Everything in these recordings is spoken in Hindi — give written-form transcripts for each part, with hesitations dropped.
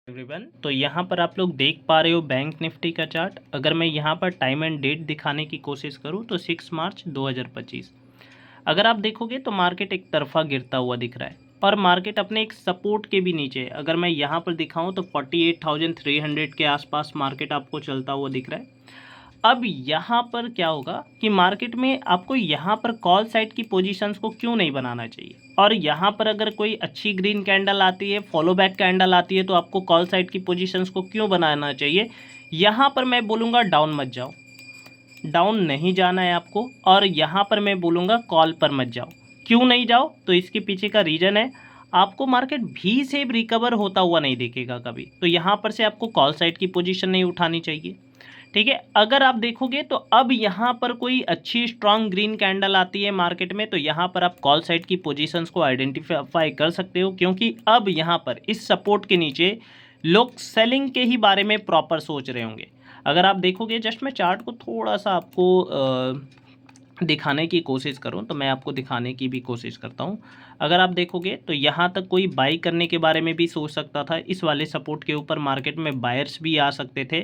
एवरीवन, तो यहाँ पर आप लोग देख पा रहे हो बैंक निफ्टी का चार्ट। अगर मैं यहाँ पर टाइम एंड डेट दिखाने की कोशिश करूँ तो 6 मार्च 2025। अगर आप देखोगे तो मार्केट एक तरफा गिरता हुआ दिख रहा है और मार्केट अपने एक सपोर्ट के भी नीचे है। अगर मैं यहाँ पर दिखाऊँ तो 48,300 के आसपास मार्केट आपको चलता हुआ दिख रहा है। अब यहाँ पर क्या होगा कि मार्केट में आपको यहाँ पर कॉल साइड की पोजीशंस को क्यों नहीं बनाना चाहिए, और यहाँ पर अगर कोई अच्छी ग्रीन कैंडल आती है, फॉलो बैक कैंडल आती है, तो आपको कॉल साइड की पोजीशंस को क्यों बनाना चाहिए। यहाँ पर मैं बोलूँगा डाउन मत जाओ, डाउन नहीं जाना है आपको, और यहाँ पर मैं बोलूँगा कॉल पर मत जाओ। क्यों नहीं जाओ, तो इसके पीछे का रीज़न है आपको मार्केट भी से रिकवर होता हुआ नहीं दिखेगा कभी, तो यहाँ पर से आपको कॉल साइड की पोजीशन नहीं उठानी चाहिए। ठीक है, अगर आप देखोगे तो अब यहाँ पर कोई अच्छी स्ट्रांग ग्रीन कैंडल आती है मार्केट में, तो यहाँ पर आप कॉल साइड की पोजीशंस को आइडेंटिफाई कर सकते हो, क्योंकि अब यहाँ पर इस सपोर्ट के नीचे लोग सेलिंग के ही बारे में प्रॉपर सोच रहे होंगे। अगर आप देखोगे, जस्ट मैं चार्ट को थोड़ा सा आपको दिखाने की कोशिश करूं तो मैं आपको दिखाने की भी कोशिश करता हूं। अगर आप देखोगे तो यहाँ तक कोई बाई करने के बारे में भी सोच सकता था। इस वाले सपोर्ट के ऊपर मार्केट में बायर्स भी आ सकते थे,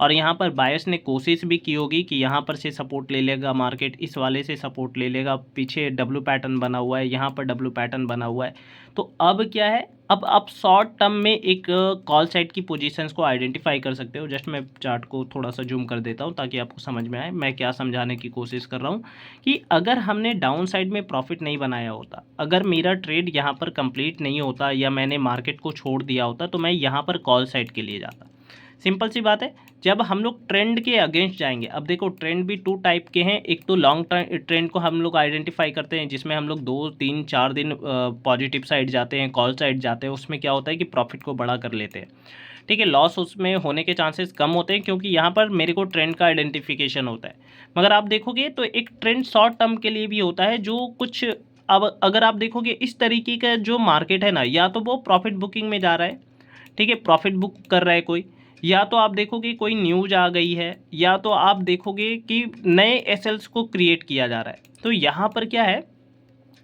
और यहाँ पर बायर्स ने कोशिश भी की होगी कि यहाँ पर से सपोर्ट ले लेगा मार्केट, इस वाले से सपोर्ट ले लेगा। पीछे डब्ल्यू पैटर्न बना हुआ है, यहाँ पर डब्ल्यू पैटर्न बना हुआ है। तो अब क्या है, अब आप शॉर्ट टर्म में एक कॉल साइड की पोजीशंस को आइडेंटिफाई कर सकते हो। जस्ट मैं चार्ट को थोड़ा सा जूम कर देता हूँ ताकि आपको समझ में आए मैं क्या समझाने की कोशिश कर रहा हूँ। कि अगर हमने डाउन साइड में प्रॉफिट नहीं बनाया होता, अगर मेरा ट्रेड यहाँ पर कंप्लीट नहीं होता या मैंने मार्केट को छोड़ दिया होता, तो मैं यहाँ पर कॉल साइड के लिए जाता। सिंपल सी बात है, जब हम लोग ट्रेंड के अगेंस्ट जाएंगे, अब देखो ट्रेंड भी टू टाइप के हैं। एक तो लॉन्ग ट्रेंड को हम लोग आइडेंटिफाई करते हैं, जिसमें हम लोग 2 3 4 दिन पॉजिटिव साइड जाते हैं, कॉल साइड जाते हैं। उसमें क्या होता है कि प्रॉफिट को बड़ा कर लेते हैं। ठीक है, लॉस उसमें होने के चांसेस कम होते हैं, क्योंकि यहाँ पर मेरे को ट्रेंड का आइडेंटिफिकेशन होता है। मगर आप देखोगे तो एक ट्रेंड शॉर्ट टर्म के लिए भी होता है, जो कुछ अब अगर आप देखोगे इस तरीके का जो मार्केट है ना, या तो वो प्रॉफिट बुकिंग में जा रहा है, ठीक है, प्रॉफिट बुक कर रहा है कोई, या तो आप देखोगे कोई न्यूज आ गई है, या तो आप देखोगे कि नए एसएल्स को क्रिएट किया जा रहा है। तो यहाँ पर क्या है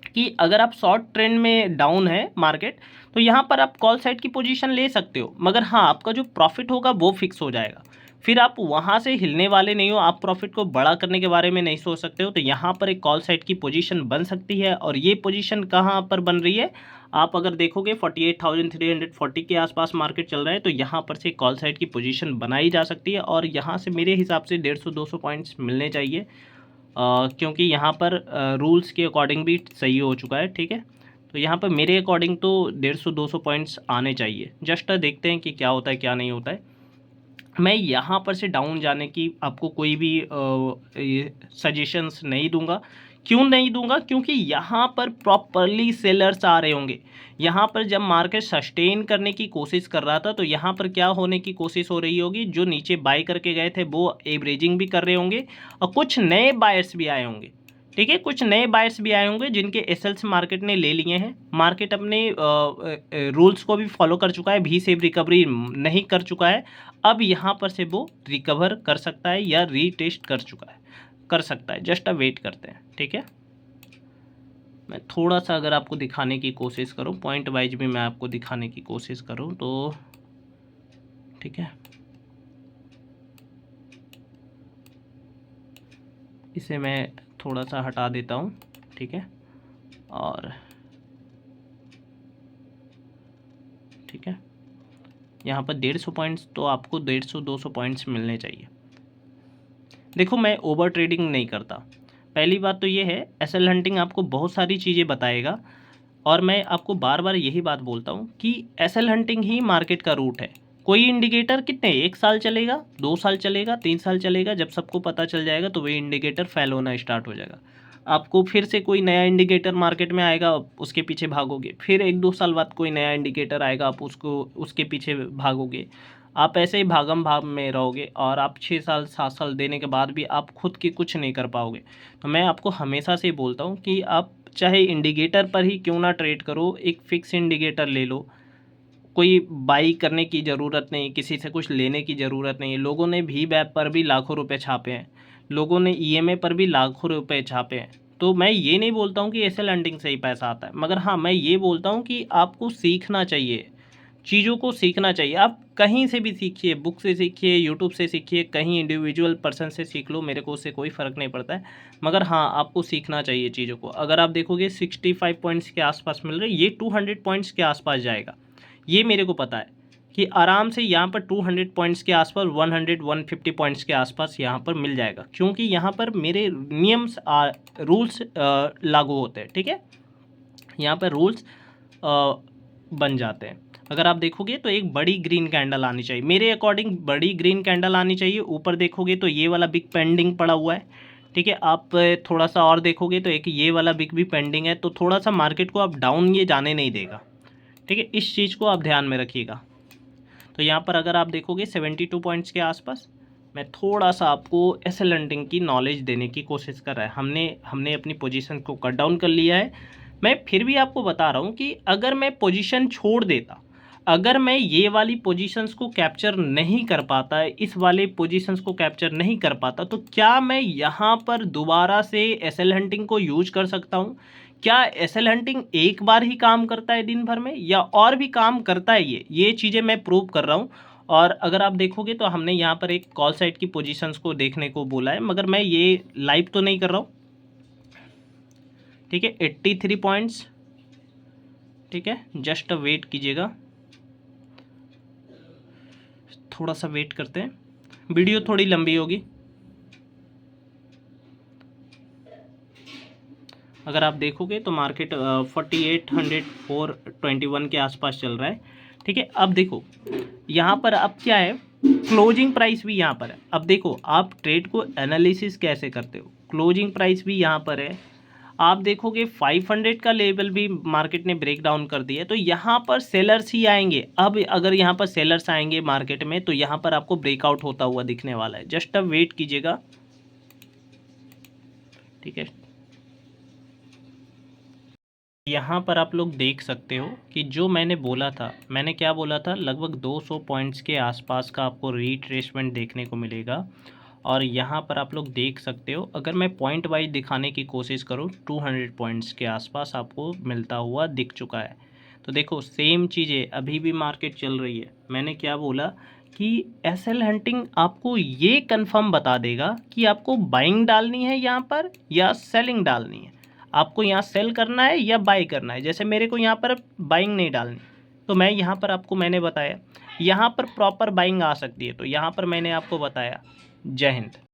कि अगर आप शॉर्ट ट्रेंड में डाउन है मार्केट, तो यहाँ पर आप कॉल साइड की पोजीशन ले सकते हो, मगर हाँ आपका जो प्रॉफिट होगा वो फिक्स हो जाएगा। फिर आप वहाँ से हिलने वाले नहीं हो, आप प्रॉफिट को बड़ा करने के बारे में नहीं सोच सकते हो। तो यहाँ पर एक कॉल साइड की पोजीशन बन सकती है, और ये पोजीशन कहाँ पर बन रही है, आप अगर देखोगे 48,340 के आसपास मार्केट चल रहा है, तो यहाँ पर से कॉल साइड की पोजीशन बनाई जा सकती है, और यहाँ से मेरे हिसाब से 150-200 पॉइंट्स मिलने चाहिए, क्योंकि यहाँ पर रूल्स के अकॉर्डिंग भी सही हो चुका है। ठीक है, तो यहाँ पर मेरे अकॉर्डिंग तो 150-200 पॉइंट्स आने चाहिए। जस्ट देखते हैं कि क्या होता है क्या नहीं होता है। मैं यहाँ पर से डाउन जाने की आपको कोई भी सजेशंस नहीं दूंगा। क्यों नहीं दूंगा, क्योंकि यहाँ पर प्रॉपरली सेलर्स आ रहे होंगे। यहाँ पर जब मार्केट सस्टेन करने की कोशिश कर रहा था, तो यहाँ पर क्या होने की कोशिश हो रही होगी, जो नीचे बाय करके गए थे वो एवरेजिंग भी कर रहे होंगे, और कुछ नए बायर्स भी आए होंगे। ठीक है, कुछ नए बायर्स भी आए होंगे जिनके एसएल्स मार्केट ने ले लिए हैं। मार्केट अपने रूल्स को भी फॉलो कर चुका है, भी सेव रिकवरी नहीं कर चुका है। अब यहाँ पर से वो रिकवर कर सकता है या रीटेस्ट कर चुका है, कर सकता है। जस्ट वेट करते हैं। ठीक है, मैं थोड़ा सा अगर आपको दिखाने की कोशिश करूँ, पॉइंट वाइज भी मैं आपको दिखाने की कोशिश करूँ तो ठीक है, इसे मैं थोड़ा सा हटा देता हूँ। ठीक है, और ठीक है, यहाँ पर 150 पॉइंट्स, तो आपको 150-200 पॉइंट्स मिलने चाहिए। देखो, मैं ओवर ट्रेडिंग नहीं करता। पहली बात तो ये है, एसएल हंटिंग आपको बहुत सारी चीज़ें बताएगा, और मैं आपको बार बार यही बात बोलता हूँ कि एसएल हंटिंग ही मार्केट का रूट है। कोई इंडिकेटर कितने 1 साल चलेगा, 2 साल चलेगा, 3 साल चलेगा, जब सबको पता चल जाएगा तो वही इंडिकेटर फेल होना स्टार्ट हो जाएगा। आपको फिर से कोई नया इंडिकेटर मार्केट में आएगा, उसके पीछे भागोगे, फिर 1-2 साल बाद कोई नया इंडिकेटर आएगा, आप उसको उसके पीछे भागोगे। आप ऐसे ही भागम भाग में रहोगे, और आप 6 साल 7 साल देने के बाद भी आप खुद की कुछ नहीं कर पाओगे। तो मैं आपको हमेशा से बोलता हूँ कि आप चाहे इंडिकेटर पर ही क्यों ना ट्रेड करो, एक फ़िक्स इंडिकेटर ले लो। कोई बाई करने की ज़रूरत नहीं, किसी से कुछ लेने की ज़रूरत नहीं है। लोगों ने भी वेब पर भी लाखों रुपए छापे हैं, लोगों ने ईएमए पर भी लाखों रुपए छापे हैं। तो मैं ये नहीं बोलता हूँ कि एसएल हंटिंग से ही पैसा आता है, मगर हाँ मैं ये बोलता हूँ कि आपको सीखना चाहिए। चीज़ों को सीखना चाहिए। आप कहीं से भी सीखिए, बुक से सीखिए, यूट्यूब से सीखिए, कहीं इंडिविजुअल पर्सन से सीख लो, मेरे को उससे कोई फ़र्क नहीं पड़ता है। मगर हाँ, आपको सीखना चाहिए चीज़ों को। अगर आप देखोगे 65 पॉइंट्स के आसपास मिल रहे, ये 200 पॉइंट्स के आसपास जाएगा, ये मेरे को पता है कि आराम से यहाँ पर 200 पॉइंट्स के आसपास 150 पॉइंट्स के आसपास यहाँ पर मिल जाएगा, क्योंकि यहाँ पर मेरे नियम्स रूल्स लागू होते हैं। ठीक है, यहाँ पर रूल्स बन जाते हैं। अगर आप देखोगे तो एक बड़ी ग्रीन कैंडल आनी चाहिए, मेरे अकॉर्डिंग बड़ी ग्रीन कैंडल आनी चाहिए। ऊपर देखोगे तो ये वाला बिग पेंडिंग पड़ा हुआ है। ठीक है, आप थोड़ा सा और देखोगे तो एक ये वाला बिग भी पेंडिंग है, तो थोड़ा सा मार्केट को आप डाउन ये जाने नहीं देगा। ठीक है, इस चीज़ को आप ध्यान में रखिएगा। तो यहाँ पर अगर आप देखोगे 72 पॉइंट्स के आसपास, मैं थोड़ा सा आपको एसएल हंटिंग की नॉलेज देने की कोशिश कर रहा है। हमने अपनी पोजीशन को कट डाउन कर लिया है। मैं फिर भी आपको बता रहा हूँ कि अगर मैं पोजीशन छोड़ देता, अगर मैं ये वाली पोजीशंस को कैप्चर नहीं कर पाता, इस वाले पोजीशंस को कैप्चर नहीं कर पाता, तो क्या मैं यहाँ पर दोबारा से एसएल हंटिंग को यूज कर सकता हूँ? क्या एसएल हंटिंग एक बार ही काम करता है दिन भर में, या और भी काम करता है? ये चीज़ें मैं प्रूव कर रहा हूँ। और अगर आप देखोगे तो हमने यहाँ पर एक कॉल साइड की पोजीशंस को देखने को बोला है, मगर मैं ये लाइव तो नहीं कर रहा हूँ। ठीक है, 83 पॉइंट्स। ठीक है, जस्ट वेट कीजिएगा, थोड़ा सा वेट करते हैं, वीडियो थोड़ी लंबी होगी। अगर आप देखोगे तो मार्केट 4804.21 के आसपास चल रहा है। ठीक है, अब देखो यहाँ पर अब क्या है, क्लोजिंग प्राइस भी यहाँ पर है। अब देखो आप ट्रेड को एनालिसिस कैसे करते हो, क्लोजिंग प्राइस भी यहाँ पर है। आप देखोगे 500 का लेवल भी मार्केट ने ब्रेक डाउन कर दिया है, तो यहाँ पर सेलर्स ही आएंगे। अब अगर यहाँ पर सेलर्स आएंगे मार्केट में, तो यहाँ पर आपको ब्रेकआउट होता हुआ दिखने वाला है। जस्ट अब वेट कीजिएगा। ठीक है, यहाँ पर आप लोग देख सकते हो कि जो मैंने बोला था, मैंने क्या बोला था, लगभग 200 पॉइंट्स के आसपास का आपको रिट्रेसमेंट देखने को मिलेगा। और यहाँ पर आप लोग देख सकते हो, अगर मैं पॉइंट वाइज दिखाने की कोशिश करूँ, 200 पॉइंट्स के आसपास आपको मिलता हुआ दिख चुका है। तो देखो सेम चीज़ें अभी भी मार्केट चल रही है। मैंने क्या बोला कि एसएल हंटिंग आपको ये कंफर्म बता देगा कि आपको बाइंग डालनी है यहाँ पर या सेलिंग डालनी है, आपको यहाँ सेल करना है या बाई करना है। जैसे मेरे को यहाँ पर बाइंग नहीं डालनी, तो मैं यहाँ पर आपको मैंने बताया यहाँ पर प्रॉपर बाइंग आ सकती है, तो यहाँ पर मैंने आपको बताया। जय हिंद।